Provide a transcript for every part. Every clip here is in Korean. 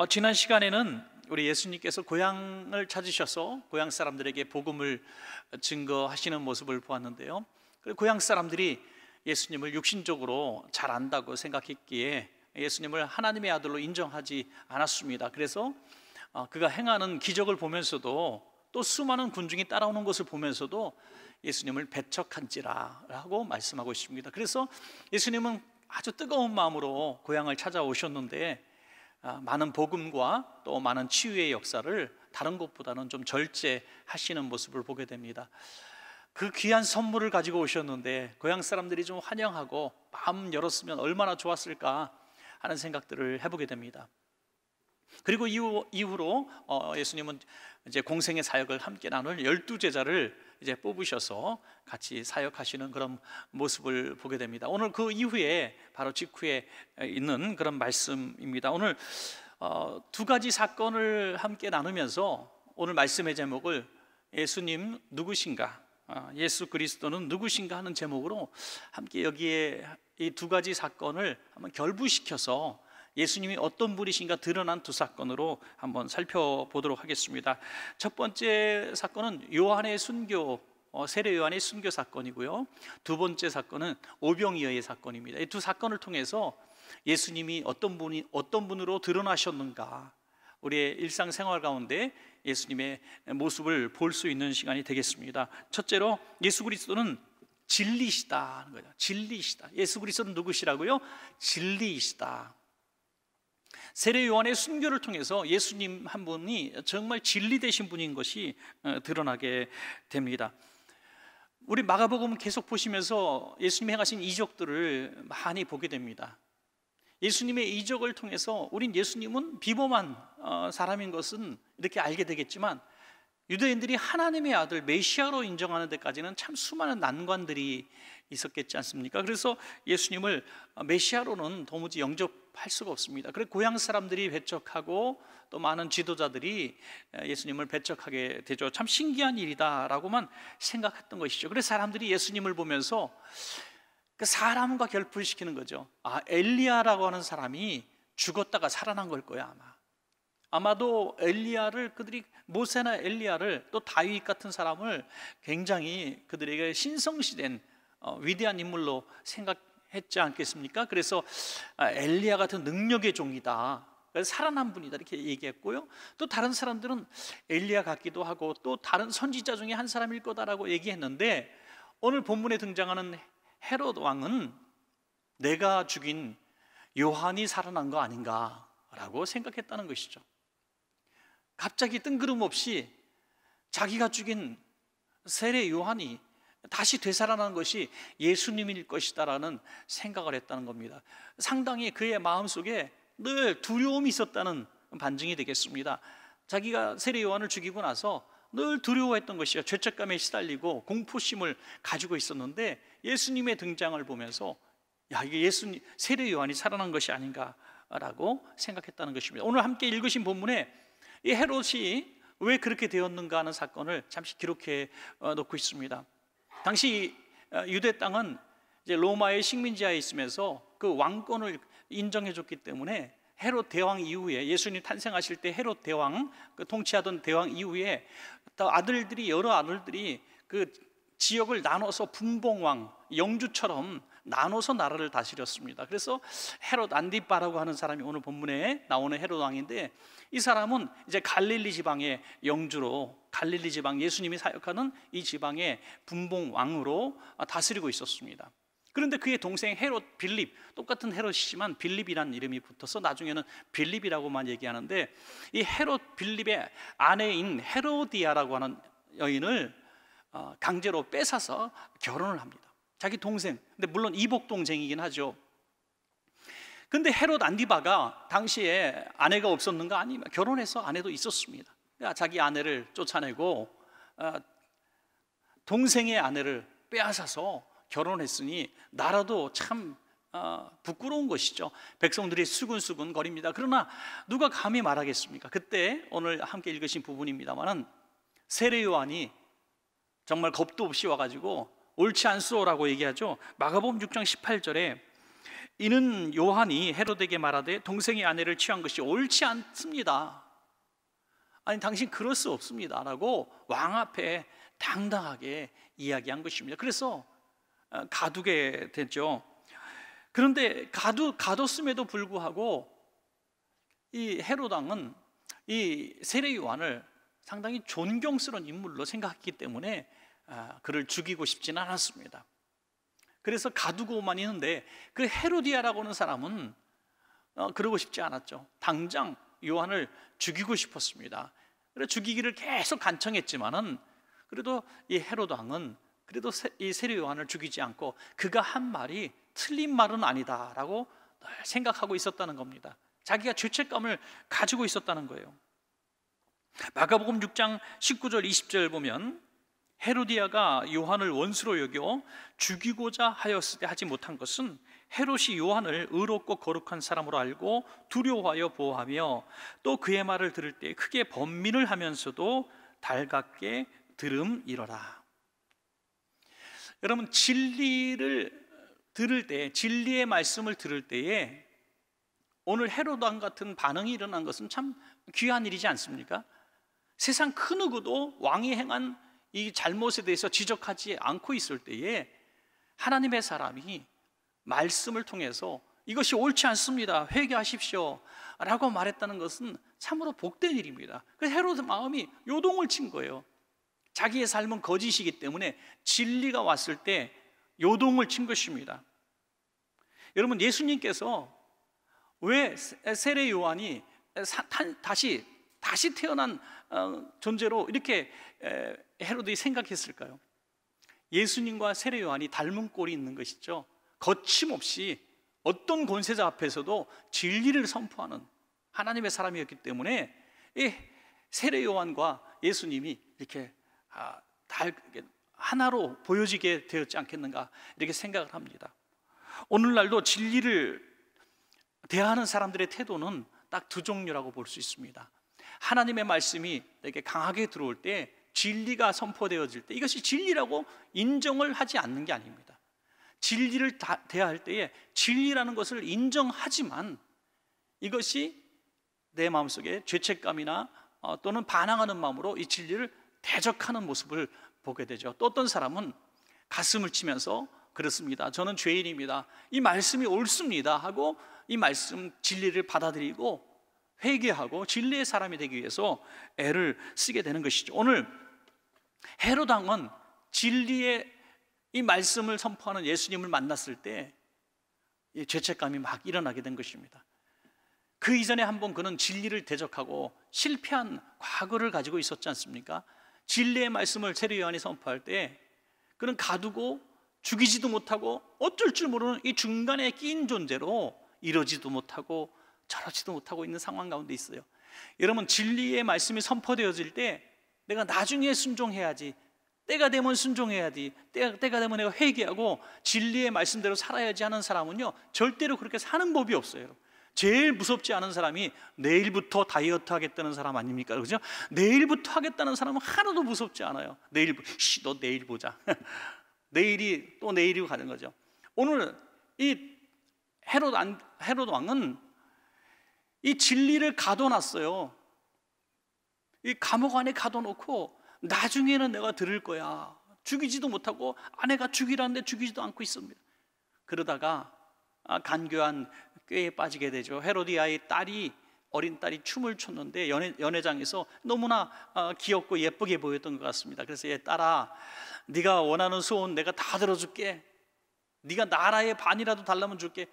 지난 시간에는 우리 예수님께서 고향을 찾으셔서 고향 사람들에게 복음을 증거하시는 모습을 보았는데요. 고향 사람들이 예수님을 육신적으로 잘 안다고 생각했기에 예수님을 하나님의 아들로 인정하지 않았습니다. 그래서 그가 행하는 기적을 보면서도 또 수많은 군중이 따라오는 것을 보면서도 예수님을 배척한지라 라고 말씀하고 있습니다. 그래서 예수님은 아주 뜨거운 마음으로 고향을 찾아오셨는데 많은 복음과 또 많은 치유의 역사를 다른 곳보다는 좀 절제하시는 모습을 보게 됩니다. 그 귀한 선물을 가지고 오셨는데 고향 사람들이 좀 환영하고 마음 열었으면 얼마나 좋았을까 하는 생각들을 해보게 됩니다. 그리고 이후로 예수님은 이제 공생의 사역을 함께 나눌 12제자를 이제 뽑으셔서 같이 사역하시는 그런 모습을 보게 됩니다. 오늘 그 이후에 바로 직후에 있는 그런 말씀입니다. 오늘 두 가지 사건을 함께 나누면서 오늘 말씀의 제목을 예수님 누구신가, 예수 그리스도는 누구신가 하는 제목으로 함께 여기에 이 두 가지 사건을 한번 결부시켜서 예수님이 어떤 분이신가 드러난 두 사건으로 한번 살펴보도록 하겠습니다. 첫 번째 사건은 요한의 순교, 세례 요한의 순교 사건이고요. 두 번째 사건은 오병이어의 사건입니다. 이 두 사건을 통해서 예수님이 어떤 분으로 드러나셨는가, 우리의 일상생활 가운데 예수님의 모습을 볼 수 있는 시간이 되겠습니다. 첫째로 예수 그리스도는 진리시다 하는 거죠. 진리시다. 예수 그리스도는 누구시라고요? 진리이시다. 세례 요한의 순교를 통해서 예수님 한 분이 정말 진리 되신 분인 것이 드러나게 됩니다. 우리 마가복음 계속 보시면서 예수님이 행하신 이적들을 많이 보게 됩니다. 예수님의 이적을 통해서 우린 예수님은 비범한 사람인 것은 이렇게 알게 되겠지만 유대인들이 하나님의 아들 메시아로 인정하는 데까지는 참 수많은 난관들이 있었겠지 않습니까? 그래서 예수님을 메시아로는 도무지 영접할 수가 없습니다. 그래서 고향 사람들이 배척하고 또 많은 지도자들이 예수님을 배척하게 되죠. 참 신기한 일이다라고만 생각했던 것이죠. 그래서 사람들이 예수님을 보면서 그 사람과 결부시키는 거죠. 엘리야라고 하는 사람이 죽었다가 살아난 걸 거야 아마도 엘리야를 그들이 모세나 엘리야를 또 다윗 같은 사람을 굉장히 그들에게 신성시된 위대한 인물로 생각했지 않겠습니까? 그래서 엘리야 같은 능력의 종이다, 살아난 분이다 이렇게 얘기했고요. 또 다른 사람들은 엘리야 같기도 하고 또 다른 선지자 중에 한 사람일 거다라고 얘기했는데 오늘 본문에 등장하는 헤롯 왕은 내가 죽인 요한이 살아난 거 아닌가라고 생각했다는 것이죠. 갑자기 뜬구름없이 자기가 죽인 세례 요한이 다시 되살아난 것이 예수님일 것이다라는 생각을 했다는 겁니다. 상당히 그의 마음속에 늘 두려움이 있었다는 반증이 되겠습니다. 자기가 세례 요한을 죽이고 나서 늘 두려워했던 것이요, 죄책감에 시달리고 공포심을 가지고 있었는데 예수님의 등장을 보면서 이게 세례 요한이 살아난 것이 아닌가라고 생각했다는 것입니다. 오늘 함께 읽으신 본문에 이 헤롯이 왜 그렇게 되었는가 하는 사건을 잠시 기록해 놓고 있습니다. 당시 유대 땅은 이제 로마의 식민지하에 있으면서 그 왕권을 인정해 줬기 때문에 헤롯 대왕 이후에 예수님 탄생하실 때 헤롯 대왕, 그 통치하던 대왕 이후에 또 여러 아들들이 그 지역을 나눠서 분봉왕, 영주처럼 나눠서 나라를 다스렸습니다. 그래서 헤롯 안디바라고 하는 사람이 오늘 본문에 나오는 헤롯 왕인데 이 사람은 이제 갈릴리 지방의 영주로 갈릴리 지방 예수님이 사역하는 이 지방의 분봉왕으로 다스리고 있었습니다. 그런데 그의 동생 헤롯 빌립, 똑같은 헤롯이지만 빌립이라는 이름이 붙어서 나중에는 빌립이라고만 얘기하는데 이 헤롯 빌립의 아내인 헤로디아라고 하는 여인을 강제로 뺏어서 결혼을 합니다. 자기 동생, 근데 물론 이복 동생이긴 하죠. 근데 헤롯 안디바가 당시에 아내가 없었는가? 아니면 결혼해서 아내도 있었습니다. 그러니까 자기 아내를 쫓아내고 동생의 아내를 빼앗아서 결혼했으니 나라도 참 부끄러운 것이죠. 백성들이 수근수근 거립니다. 그러나 누가 감히 말하겠습니까? 그때 오늘 함께 읽으신 부분입니다만은 세례 요한이 정말 겁도 없이 와가지고 옳지 않소라고 얘기하죠. 마가복음 6장 18절에 이는 요한이 헤로데에게 말하되 동생의 아내를 취한 것이 옳지 않습니다. 아니 당신 그럴 수 없습니다 라고 왕 앞에 당당하게 이야기한 것입니다. 그래서 가두게 됐죠. 그런데 가뒀음에도 불구하고 이 헤롯 왕은 이 세례 요한을 상당히 존경스러운 인물로 생각했기 때문에 그를 죽이고 싶지는 않았습니다. 그래서 가두고만 있는데 그 헤로디아라고 하는 사람은 그러고 싶지 않았죠. 당장 요한을 죽이고 싶었습니다. 그래서 죽이기를 계속 간청했지만은 그래도 이 헤롯 왕은 그래도 이 세례 요한을 죽이지 않고 그가 한 말이 틀린 말은 아니다라고 늘 생각하고 있었다는 겁니다. 자기가 죄책감을 가지고 있었다는 거예요. 마가복음 6장 19절 20절 보면 헤로디아가 요한을 원수로 여겨 죽이고자 하였을 때 하지 못한 것은 헤롯이 요한을 의롭고 거룩한 사람으로 알고 두려워하여 보호하며 또 그의 말을 들을 때 크게 번민을 하면서도 달갑게 들음이러라. 여러분, 진리를 들을 때, 진리의 말씀을 들을 때에 오늘 헤롯 왕 같은 반응이 일어난 것은 참 귀한 일이지 않습니까? 세상 그 누구도 왕이 행한 이 잘못에 대해서 지적하지 않고 있을 때에 하나님의 사람이 말씀을 통해서 이것이 옳지 않습니다, 회개하십시오 라고 말했다는 것은 참으로 복된 일입니다. 그래서 헤롯의 마음이 요동을 친 거예요. 자기의 삶은 거짓이기 때문에 진리가 왔을 때 요동을 친 것입니다. 여러분, 예수님께서 왜 세례 요한이 다시 태어난 존재로 이렇게 헤롯이 생각했을까요? 예수님과 세례 요한이 닮은 꼴이 있는 것이죠. 거침없이 어떤 권세자 앞에서도 진리를 선포하는 하나님의 사람이었기 때문에 이 세례 요한과 예수님이 이렇게 하나로 보여지게 되었지 않겠는가 이렇게 생각을 합니다. 오늘날도 진리를 대하는 사람들의 태도는 딱 두 종류라고 볼 수 있습니다. 하나님의 말씀이 내게 강하게 들어올 때, 진리가 선포되어질 때 이것이 진리라고 인정을 하지 않는 게 아닙니다. 진리를 대할 때에 진리라는 것을 인정하지만 이것이 내 마음속에 죄책감이나 또는 반항하는 마음으로 이 진리를 대적하는 모습을 보게 되죠. 또 어떤 사람은 가슴을 치면서 그렇습니다, 저는 죄인입니다, 이 말씀이 옳습니다 하고 이 말씀 진리를 받아들이고 회개하고 진리의 사람이 되기 위해서 애를 쓰게 되는 것이죠. 오늘 헤롯 왕은 진리의 이 말씀을 선포하는 예수님을 만났을 때 이 죄책감이 막 일어나게 된 것입니다. 그 이전에 한번 그는 진리를 대적하고 실패한 과거를 가지고 있었지 않습니까? 진리의 말씀을 세례 요한이 선포할 때 그는 가두고 죽이지도 못하고 어쩔 줄 모르는 이 중간에 끼인 존재로 이러지도 못하고 저러지도 못하고 있는 상황 가운데 있어요. 여러분, 진리의 말씀이 선포되어질 때 내가 나중에 순종해야지, 때가 되면 순종해야지, 때가 되면 내가 회개하고 진리의 말씀대로 살아야지 하는 사람은요 절대로 그렇게 사는 법이 없어요. 제일 무섭지 않은 사람이 내일부터 다이어트 하겠다는 사람 아닙니까? 그죠? 내일부터 하겠다는 사람은 하나도 무섭지 않아요. 너 내일 보자. 내일이 또 내일이고 가는 거죠. 오늘 이 헤롯 왕은 이 진리를 가둬놨어요. 이 감옥 안에 가둬놓고 나중에는 내가 들을 거야, 죽이지도 못하고 아내가 죽이라는데 죽이지도 않고 있습니다. 그러다가 간교한 꾀에 빠지게 되죠. 헤로디아의 어린 딸이 춤을 췄는데 연회장에서 너무나 귀엽고 예쁘게 보였던 것 같습니다. 그래서 얘 딸아, 네가 원하는 소원 내가 다 들어줄게, 네가 나라의 반이라도 달라면 줄게.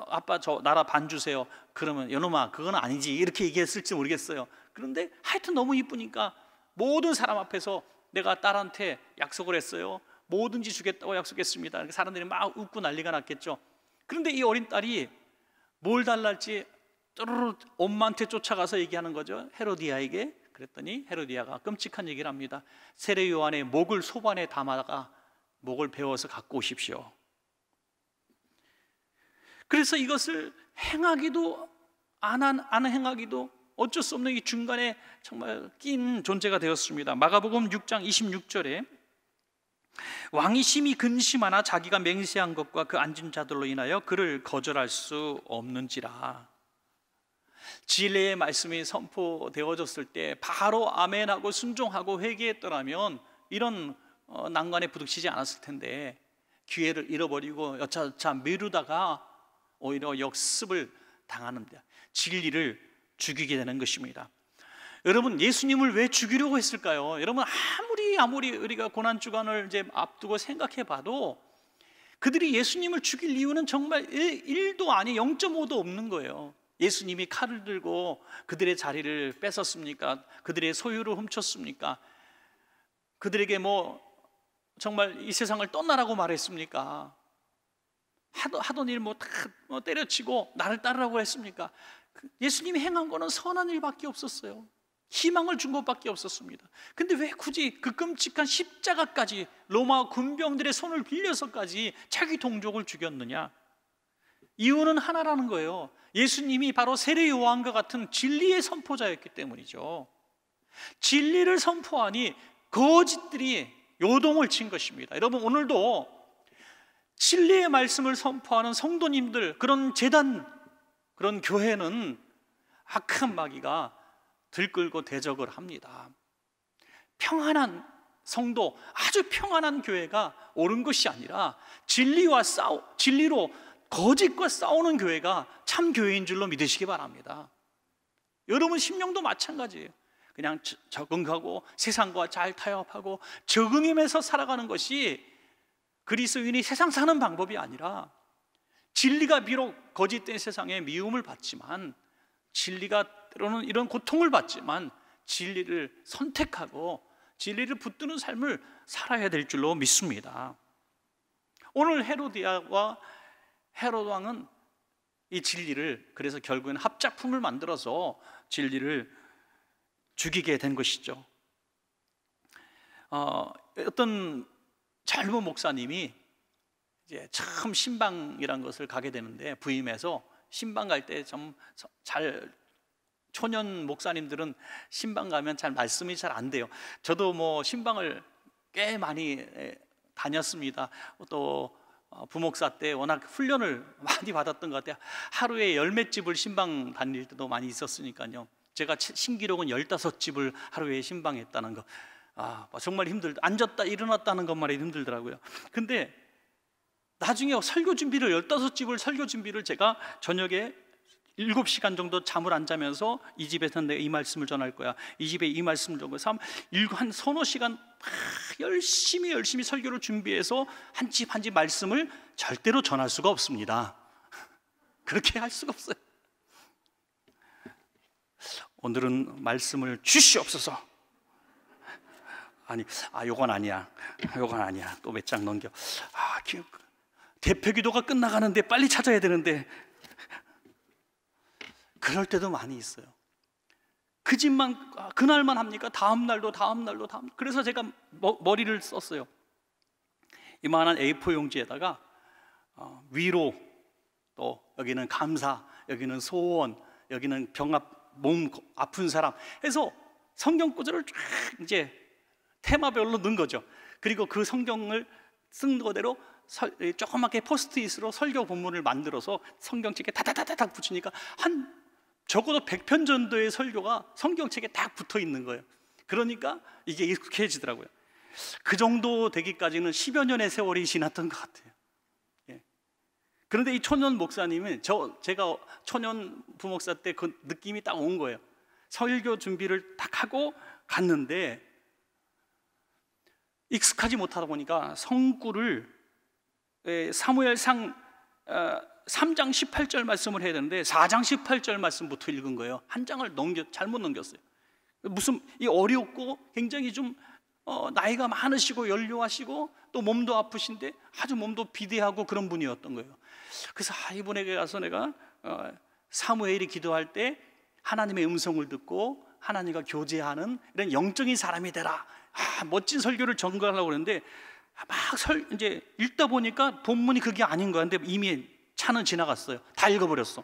아빠 저 나라 반 주세요. 그러면 여놈아 그건 아니지 이렇게 얘기했을지 모르겠어요. 그런데 하여튼 너무 이쁘니까 모든 사람 앞에서 내가 딸한테 약속을 했어요, 뭐든지 주겠다고 약속했습니다. 사람들이 막 웃고 난리가 났겠죠. 그런데 이 어린 딸이 뭘 달랄지 뚜루루 엄마한테 쫓아가서 얘기하는 거죠, 헤로디아에게. 그랬더니 헤로디아가 끔찍한 얘기를 합니다. 세례 요한의 목을 소반에 담아다가 목을 베어서 갖고 오십시오. 그래서 이것을 행하기도 안 행하기도 어쩔 수 없는 이 중간에 정말 낀 존재가 되었습니다. 마가복음 6장 26절에 왕이 심히 근심하나 자기가 맹세한 것과 그 앉은 자들로 인하여 그를 거절할 수 없는지라. 진리의 말씀이 선포되어졌을 때 바로 아멘하고 순종하고 회개했더라면 이런 난관에 부딪히지 않았을 텐데, 기회를 잃어버리고 여차저차 미루다가 오히려 역습을 당하는데 진리를 죽이게 되는 것입니다. 여러분, 예수님을 왜 죽이려고 했을까요? 여러분, 아무리 우리가 고난주간을 이제 앞두고 생각해 봐도 그들이 예수님을 죽일 이유는 정말 1도 아니 0.5도 없는 거예요. 예수님이 칼을 들고 그들의 자리를 뺏었습니까? 그들의 소유를 훔쳤습니까? 그들에게 정말 이 세상을 떠나라고 말했습니까? 하던 일 다 때려치고 나를 따르라고 했습니까? 예수님이 행한 거는 선한 일밖에 없었어요. 희망을 준 것밖에 없었습니다. 근데 왜 굳이 그 끔찍한 십자가까지, 로마 군병들의 손을 빌려서까지 자기 동족을 죽였느냐? 이유는 하나라는 거예요. 예수님이 바로 세례 요한과 같은 진리의 선포자였기 때문이죠. 진리를 선포하니 거짓들이 요동을 친 것입니다. 여러분, 오늘도 진리의 말씀을 선포하는 성도님들, 그런 제단, 그런 교회는 악한 마귀가 들끓고 대적을 합니다. 평안한 성도, 아주 평안한 교회가 옳은 것이 아니라 진리로 거짓과 싸우는 교회가 참 교회인 줄로 믿으시기 바랍니다. 여러분 심령도 마찬가지예요. 그냥 적응하고 세상과 잘 타협하고 적응하면서 살아가는 것이 그리스도인이 세상 사는 방법이 아니라, 진리가 비록 거짓된 세상에 미움을 받지만, 진리가 때로는 이런 고통을 받지만 진리를 선택하고 진리를 붙드는 삶을 살아야 될 줄로 믿습니다. 오늘 헤로디아와 헤롯 왕은 이 진리를, 그래서 결국엔 합작품을 만들어서 진리를 죽이게 된 것이죠. 어떤 젊은 목사님이 이제 처음 신방이란 것을 가게 되는데, 부임해서 신방 갈 때 좀 초년 목사님들은 신방 가면 잘 말씀이 잘 안 돼요. 저도 신방을 꽤 많이 다녔습니다. 또 부목사 때 워낙 훈련을 많이 받았던 것 같아요. 하루에 10몇 집을 신방 다닐 때도 많이 있었으니까요. 제가 신기록은 15집을 하루에 신방했다는 거. 정말 앉았다 일어났다는 것만 해도 힘들더라고요. 근데 나중에 설교 준비를 15집을 설교 준비를 제가 저녁에 7시간 정도 잠을 안 자면서 이 집에서 내가 이 말씀을 전할 거야, 이 집에 이 말씀을 전할 거야, 한 서너 시간 열심히 설교를 준비해서 한 집 한 집 말씀을 절대로 전할 수가 없습니다. 그렇게 할 수가 없어요. 오늘은 말씀을 주시옵소서. 요건 아니야. 또 몇 장 넘겨. 대표 기도가 끝나가는데 빨리 찾아야 되는데, 그럴 때도 많이 있어요. 그 집만 그날만 합니까? 다음 날도. 그래서 제가 머리를 썼어요. 이만한 A4 용지에다가 위로, 또 여기는 감사, 여기는 소원, 여기는 몸 아픈 사람 해서 성경 구절을 쫙 이제 테마별로 넣은 거죠. 그리고 그 성경을 쓴 거대로 조그맣게 포스트잇으로 설교 본문을 만들어서 성경책에 다다다닥 붙이니까 적어도 100편 정도의 설교가 성경책에 딱 붙어 있는 거예요. 그러니까 이게 익숙해지더라고요. 그 정도 되기까지는 10여 년의 세월이 지났던 것 같아요. 그런데 이 초년 목사님은 제가 초년 부목사 때 그 느낌이 딱 온 거예요. 설교 준비를 딱 하고 갔는데 익숙하지 못하다 보니까 성구를 사무엘상 3장 18절 말씀을 해야 되는데 4장 18절 말씀부터 읽은 거예요. 한 장을 잘못 넘겼어요. 이 어렵고 굉장히 좀 나이가 많으시고 연료하시고 또 몸도 아프신데 아주 몸도 비대하고 그런 분이었던 거예요. 그래서 이분에게 가서 내가 사무엘이 기도할 때 하나님의 음성을 듣고 하나님과 교제하는 이런 영적인 사람이 되라. 멋진 설교를 전가하려고 그랬는데 이제 읽다 보니까 본문이 그게 아닌 거야. 근데 이미 차는 지나갔어요. 다 읽어버렸어.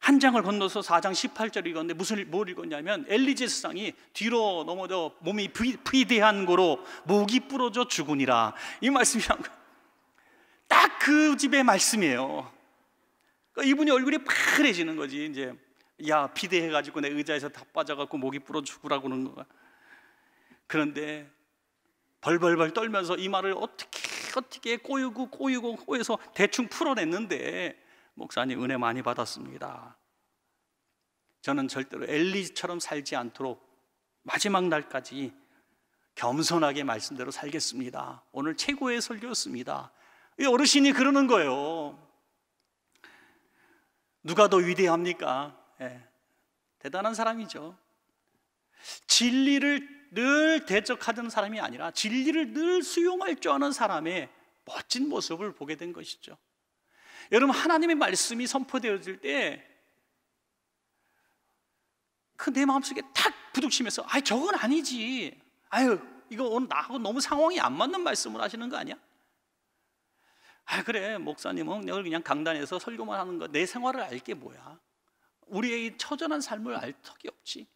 한 장을 건너서 4장 18절 읽었는데 뭘 읽었냐면 엘리 제사장이 뒤로 넘어져 몸이 비대한 고로 목이 부러져 죽으니라, 이 말씀이란 거예요. 딱 그 집의 말씀이에요. 그러니까 이분이 얼굴이 파래지는 거지. 이제 야, 비대해가지고 내 의자에서 다 빠져갖고 목이 부러져 죽으라고 그러는 거야. 그런데 벌벌벌 떨면서 이 말을 어떻게 꼬여서 대충 풀어냈는데, 목사님 은혜 많이 받았습니다. 저는 절대로 엘리처럼 살지 않도록 마지막 날까지 겸손하게 말씀대로 살겠습니다. 오늘 최고의 설교였습니다. 이 어르신이 그러는 거예요. 누가 더 위대합니까? 대단한 사람이죠. 진리를 늘 대적하던 사람이 아니라 진리를 늘 수용할 줄 아는 사람의 멋진 모습을 보게 된 것이죠. 여러분, 하나님의 말씀이 선포되어질 때 그 내 마음속에 탁 부딪히면서 저건 아니지, 이거 오늘 나하고 너무 상황이 안 맞는 말씀을 하시는 거 아니야? 그래, 목사님은 여기 그냥 강단에서 설교만 하는 거, 내 생활을 알 게 뭐야? 우리의 처절한 삶을 알 턱이 없지.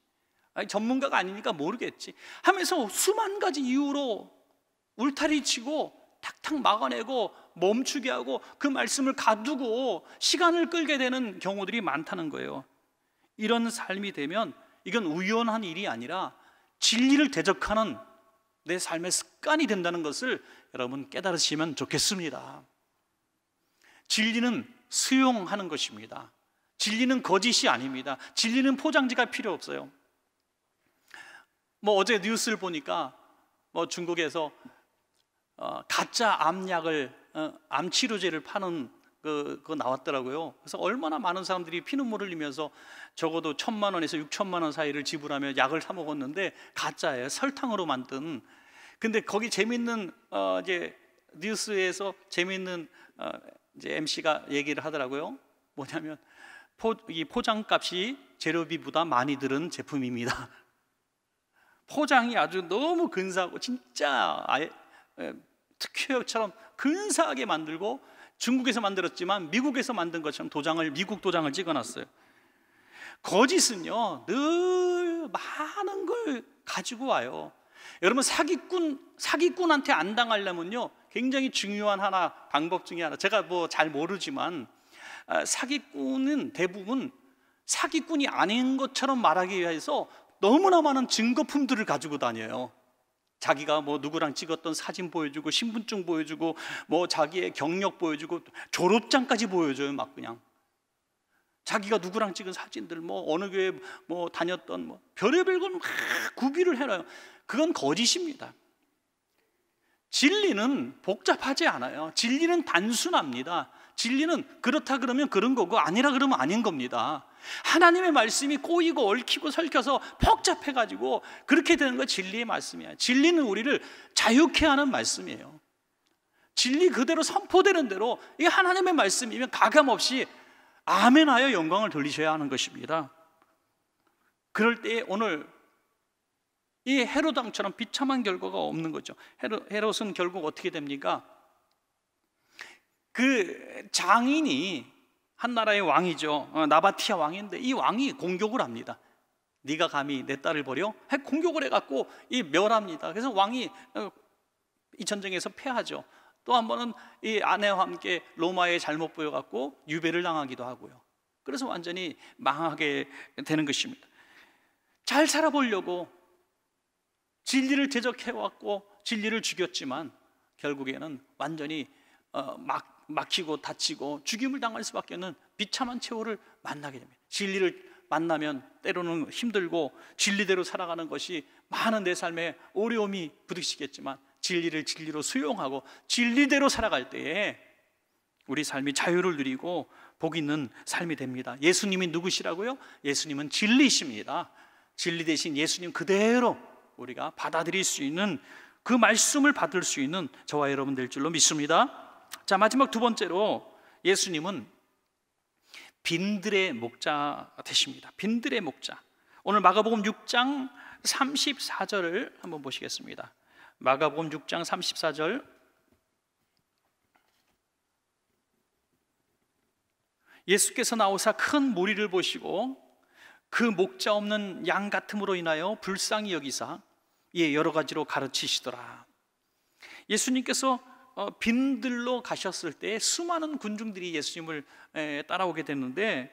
전문가가 아니니까 모르겠지 하면서 수만 가지 이유로 울타리 치고 탁탁 막아내고 멈추게 하고 그 말씀을 가두고 시간을 끌게 되는 경우들이 많다는 거예요. 이런 삶이 되면 이건 우연한 일이 아니라 진리를 대적하는 내 삶의 습관이 된다는 것을 여러분 깨달으시면 좋겠습니다. 진리는 수용하는 것입니다. 진리는 거짓이 아닙니다. 진리는 포장지가 필요 없어요. 어제 뉴스를 보니까 중국에서 가짜 암약을, 암치료제를 파는 그거 나왔더라고요. 그래서 얼마나 많은 사람들이 피눈물을 흘리면서 적어도 1,000만 원에서 6천만 원 사이를 지불하며 약을 사 먹었는데 가짜예요. 설탕으로 만든. 근데 거기 재밌는 이제 뉴스에서 재밌는 이제 MC가 얘기를 하더라고요. 뭐냐면 이 포장값이 재료비보다 많이 들은 제품입니다. 포장이 아주 너무 근사하고 진짜 특효약처럼 근사하게 만들고 중국에서 만들었지만 미국에서 만든 것처럼 미국 도장을 찍어놨어요. 거짓은요 늘 많은 걸 가지고 와요. 여러분, 사기꾼한테 안 당하려면요 굉장히 중요한 방법 중에 하나, 제가 잘 모르지만 사기꾼은 대부분 사기꾼이 아닌 것처럼 말하기 위해서 너무나 많은 증거품들을 가지고 다녀요. 자기가 누구랑 찍었던 사진 보여주고 신분증 보여주고 자기의 경력 보여주고 졸업장까지 보여줘요. 막 그냥 자기가 누구랑 찍은 사진들, 어느 교회 다녔던 별의별 걸 막 구비를 해놔요. 그건 거짓입니다. 진리는 복잡하지 않아요. 진리는 단순합니다. 진리는 그렇다 그러면 그런 거고 아니라 그러면 아닌 겁니다. 하나님의 말씀이 꼬이고 얽히고 설켜서 복잡해가지고 그렇게 되는 거 진리의 말씀이에요. 진리는 우리를 자유케 하는 말씀이에요. 진리 그대로 선포되는 대로 이게 하나님의 말씀이면 가감없이 아멘하여 영광을 돌리셔야 하는 것입니다. 그럴 때 오늘 이 헤롯 왕처럼 비참한 결과가 없는 거죠. 헤롯은 결국 어떻게 됩니까? 그 장인이 한 나라의 왕이죠. 나바티아 왕인데 이 왕이 공격을 합니다. 네가 감히 내 딸을 버려? 공격을 해갖고 멸합니다. 그래서 왕이 이 전쟁에서 패하죠. 또 한 번은 이 아내와 함께 로마에 잘못 보여갖고 유배를 당하기도 하고요. 그래서 완전히 망하게 되는 것입니다. 잘 살아보려고 진리를 대적해왔고 진리를 죽였지만 결국에는 완전히 막히고 다치고 죽임을 당할 수밖에 없는 비참한 최후를 만나게 됩니다. 진리를 만나면 때로는 힘들고 진리대로 살아가는 것이 많은 내 삶에 어려움이 부딪히겠지만 진리를 진리로 수용하고 진리대로 살아갈 때에 우리 삶이 자유를 누리고 복 있는 삶이 됩니다. 예수님이 누구시라고요? 예수님은 진리십니다. 진리 대신 예수님 그대로 우리가 받아들일 수 있는 그 말씀을 받을 수 있는 저와 여러분 될 줄로 믿습니다. 자, 마지막 두 번째로 예수님은 빈들의 목자 되십니다. 빈들의 목자. 오늘 마가복음 6장 34절을 한번 보시겠습니다. 마가복음 6장 34절. 예수께서 나오사 큰 무리를 보시고 그 목자 없는 양 같음으로 인하여 불쌍히 여기사 여러 가지로 가르치시더라. 예수님께서 빈들로 가셨을 때 수많은 군중들이 예수님을 따라오게 됐는데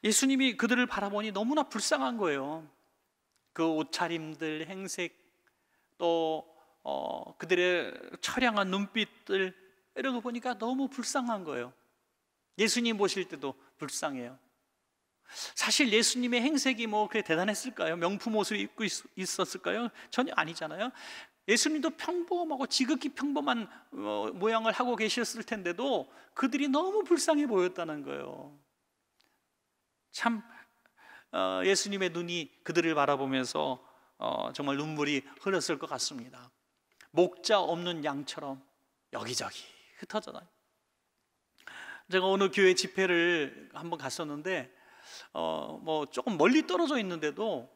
예수님이 그들을 바라보니 너무나 불쌍한 거예요. 그 옷차림들, 행색, 또 그들의 처량한 눈빛들, 이런 거 보니까 너무 불쌍한 거예요. 예수님 보실 때도 불쌍해요. 사실 예수님의 행색이 뭐 그렇게 대단했을까요? 명품 옷을 입고 있었을까요? 전혀 아니잖아요. 예수님도 평범하고 지극히 평범한 모양을 하고 계셨을 텐데도 그들이 너무 불쌍해 보였다는 거예요. 참 예수님의 눈이 그들을 바라보면서 정말 눈물이 흘렀을 것 같습니다. 목자 없는 양처럼 여기저기 흩어져 다녀요. 제가 어느 교회 집회를 한번 갔었는데 뭐 조금 멀리 떨어져 있는데도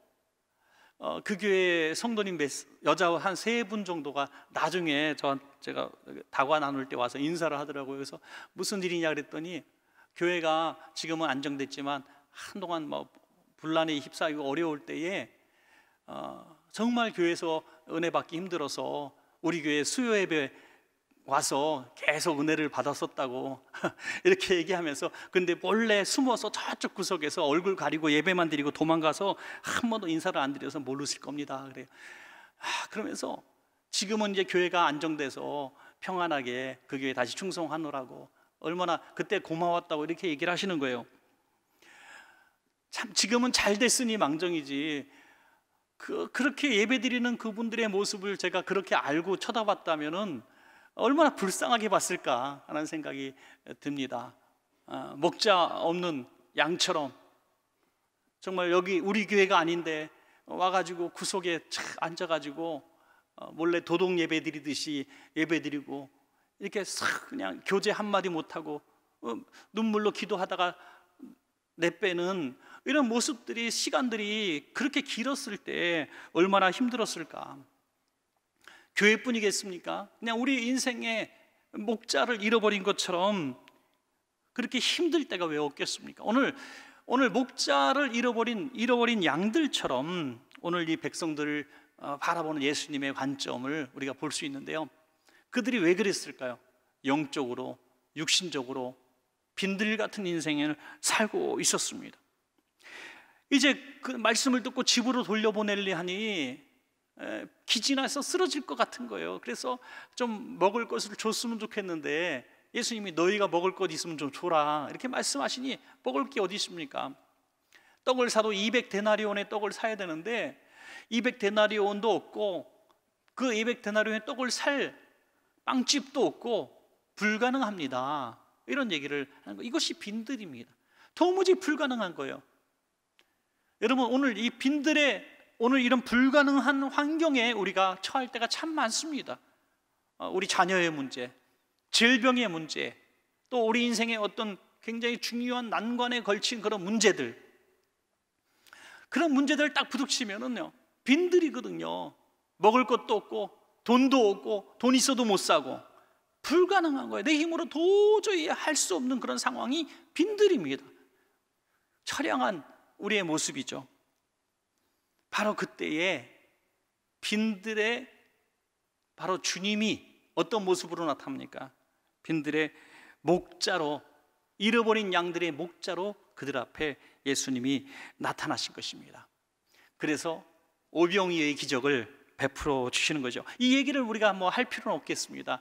그 교회 성도님 여자 한 3분 정도가 나중에 제가 다과 나눌 때 와서 인사를 하더라고요. 그래서 무슨 일이냐 그랬더니 교회가 지금은 안정됐지만 한동안 뭐 분란에 휩싸이고 어려울 때에 정말 교회에서 은혜 받기 힘들어서 우리 교회 수요 예배 와서 계속 은혜를 받았었다고 이렇게 얘기하면서, 근데 몰래 숨어서 저쪽 구석에서 얼굴 가리고 예배만 드리고 도망가서 한 번도 인사를 안 드려서 모르실 겁니다. 그래요. 그러면서 지금은 이제 교회가 안정돼서 평안하게 그 교회에 다시 충성하느라고 얼마나 그때 고마웠다고 이렇게 얘기를 하시는 거예요. 참 지금은 잘 됐으니 망정이지, 그렇게 예배드리는 그분들의 모습을 제가 그렇게 알고 쳐다봤다면은 얼마나 불쌍하게 봤을까 하는 생각이 듭니다. 목자 없는 양처럼 정말 여기 우리 교회가 아닌데 와가지고 구석에 착 앉아가지고 몰래 도둑 예배 드리듯이 예배 드리고 이렇게 싹 그냥 교제 한마디 못하고 눈물로 기도하다가 내빼는 이런 모습들이, 시간들이 그렇게 길었을 때 얼마나 힘들었을까. 교회뿐이겠습니까? 그냥 우리 인생의 목자를 잃어버린 것처럼 그렇게 힘들 때가 왜 없겠습니까? 오늘 목자를 잃어버린 양들처럼 오늘 이 백성들을 바라보는 예수님의 관점을 우리가 볼 수 있는데요. 그들이 왜 그랬을까요? 영적으로, 육신적으로 빈들 같은 인생을 살고 있었습니다. 이제 그 말씀을 듣고 집으로 돌려보내려 하니 기진해서 쓰러질 것 같은 거예요. 그래서 좀 먹을 것을 줬으면 좋겠는데 예수님이 너희가 먹을 것 있으면 좀 줘라 이렇게 말씀하시니 먹을 게 어디 있습니까? 떡을 사도 200데나리온의 떡을 사야 되는데 200데나리온도 없고 그 200데나리온의 떡을 살 빵집도 없고 불가능합니다. 이런 얘기를 하는 거예요. 이것이 빈들입니다. 도무지 불가능한 거예요. 여러분, 오늘 이 빈들의 오늘 이런 불가능한 환경에 우리가 처할 때가 참 많습니다. 우리 자녀의 문제, 질병의 문제, 또 우리 인생의 어떤 굉장히 중요한 난관에 걸친 그런 문제들, 그런 문제들을 딱 부딪히면은요 빈들이거든요. 먹을 것도 없고 돈도 없고 돈 있어도 못 사고 불가능한 거예요. 내 힘으로 도저히 할 수 없는 그런 상황이 빈들입니다. 처량한 우리의 모습이죠. 바로 그때에 빈들의 바로 주님이 어떤 모습으로 나타납니까? 빈들의 목자로, 잃어버린 양들의 목자로 그들 앞에 예수님이 나타나신 것입니다. 그래서 오병이어의 기적을 베풀어 주시는 거죠. 이 얘기를 우리가 뭐 할 필요는 없겠습니다.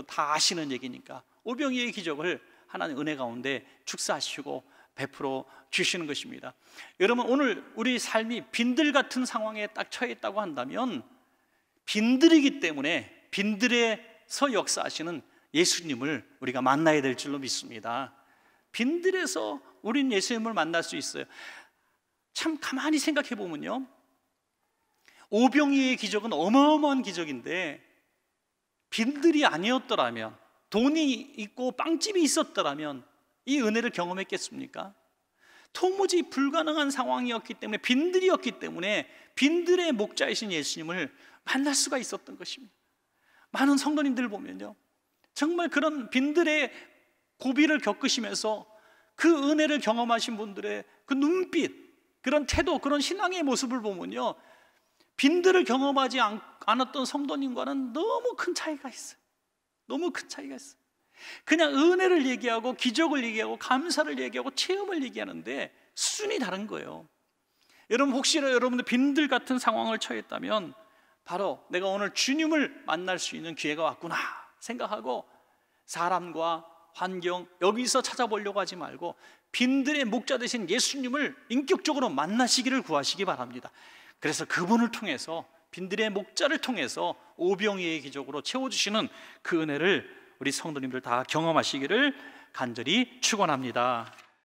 다 아시는 얘기니까. 오병이어의 기적을 하나님 은혜 가운데 축사하시고 베풀어 주시는 것입니다. 여러분, 오늘 우리 삶이 빈들 같은 상황에 딱 처해 있다고 한다면 빈들이기 때문에 빈들에서 역사하시는 예수님을 우리가 만나야 될 줄로 믿습니다. 빈들에서 우린 예수님을 만날 수 있어요. 참 가만히 생각해 보면요, 오병이어의 기적은 어마어마한 기적인데 빈들이 아니었더라면, 돈이 있고 빵집이 있었더라면 이 은혜를 경험했겠습니까? 도무지 불가능한 상황이었기 때문에, 빈들이었기 때문에 빈들의 목자이신 예수님을 만날 수가 있었던 것입니다. 많은 성도님들 보면요 정말 그런 빈들의 고비를 겪으시면서 그 은혜를 경험하신 분들의 그 눈빛, 그런 태도, 그런 신앙의 모습을 보면요, 빈들을 경험하지 않았던 성도님과는 너무 큰 차이가 있어요. 너무 큰 차이가 있어요. 그냥 은혜를 얘기하고 기적을 얘기하고 감사를 얘기하고 체험을 얘기하는데 수준이 다른 거예요. 여러분, 혹시나 여러분들 빈들 같은 상황을 처했다면 바로 내가 오늘 주님을 만날 수 있는 기회가 왔구나 생각하고 사람과 환경 여기서 찾아보려고 하지 말고 빈들의 목자 되신 예수님을 인격적으로 만나시기를 구하시기 바랍니다. 그래서 그분을 통해서, 빈들의 목자를 통해서 오병이의 기적으로 채워주시는 그 은혜를 우리 성도님들 다 경험하시기를 간절히 축원합니다.